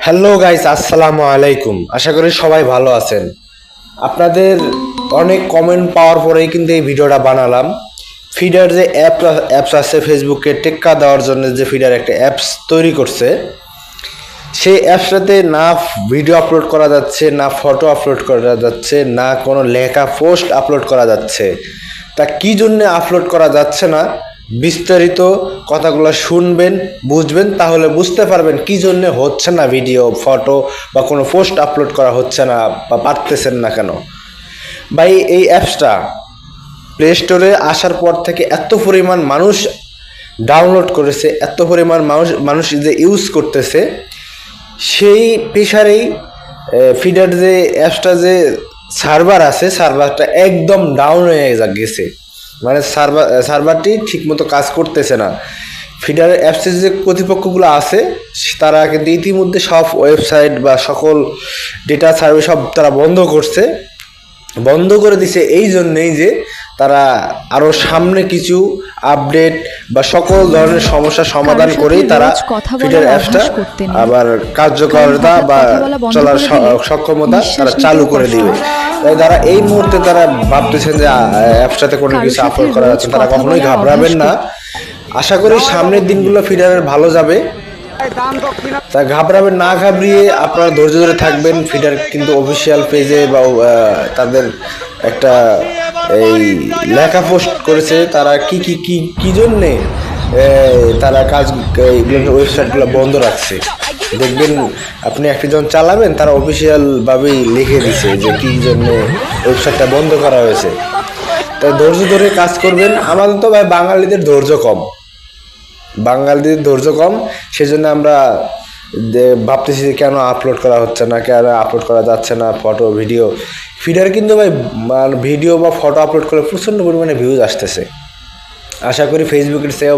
Hello guys, আসসালামু আলাইকুম। আশা করি সবাই ভালো আছেন। আপনাদের অনেক কমেন্ট পাওয়ার পরেই কিন্তু এই ভিডিওটা বানালাম। ফিডার যে অ্যাপস আছে ফেসবুকে টেক্কা দেওয়ার জন্য, যে ফিডার একটা অ্যাপস তৈরি করছে, সেই অ্যাপসটাতে না ভিডিও আপলোড করা যাচ্ছে, না ফটো আপলোড করা যাচ্ছে, না কোনো লেখা পোস্ট আপলোড করা যাচ্ছে। তা কী জন্যে আপলোড করা যাচ্ছে না, বিস্তারিত কথাগুলো শুনবেন, বুঝবেন, তাহলে বুঝতে পারবেন কী জন্যে হচ্ছে না ভিডিও, ফটো বা কোনো পোস্ট আপলোড করা হচ্ছে না বা পারতেছেন না কেন। ভাই, এই অ্যাপসটা প্লে স্টোরে আসার পর থেকে এত পরিমাণ মানুষ ডাউনলোড করেছে, এত পরিমাণ মানুষ যে ইউজ করতেছে, সেই প্রেসারেই ফিডার যে অ্যাপসটা যে সার্ভার আছে, সার্ভারটা একদম ডাউন হয়ে গেছে। মানে সার্ভারটি ঠিকমতো কাজ করতেছে না। ফিডার অ্যাপসের যে কর্তৃপক্ষগুলো আছে, তারা কিন্তু ইতিমধ্যে সব ওয়েবসাইট বা সকল ডেটা সার্ভে সব তারা বন্ধ করে দিছে এই জন্যেই যে তারা আরও সামনে কিছু আপডেট বা সকল ধরনের সমস্যার সমাধান করেই তারা ফিডার অ্যাপসটা আবার কার্যকারিতা বা চলার সক্ষমতা তারা চালু করে দিবে। তাই তারা এই মুহূর্তে তারা ভাবতেছেন যে অ্যাপসটাতে কোনো কিছু আপলোড করা যাচ্ছে, তারা কখনোই ঘাবড়াবেন না। আশা করি সামনের দিনগুলো ফিডারের ভালো যাবে। তা ঘাবড়াবেন না, ঘাবড়িয়ে আপনারা ধৈর্য ধরে থাকবেন। ফিডার কিন্তু অফিসিয়াল পেজে বা তাদের একটা এই লেখা পোস্ট করেছে, তারা কি জন্যে তারা ওয়েবসাইটগুলো বন্ধ রাখছে। দেখবেন আপনি একটি জন চালাবেন, তারা অফিসিয়ালভাবেই লিখে দিছে যে কী জন্য ওয়েবসাইটটা বন্ধ করা হয়েছে। তাই ধৈর্য ধরে কাজ করবেন। আমাদের তো ভাই বাঙালিদের ধৈর্য কম, সেজন্য আমরা ভাবতেছি যে কেন আপলোড করা হচ্ছে না, কেন আপলোড করা যাচ্ছে না ফটো ভিডিও। ফিডার কিন্তু ভাই ভিডিও বা ফটো আপলোড করলে প্রচণ্ড পরিমাণে ভিউজ আসতেছে। আশা করি ফেসবুকের চেয়েও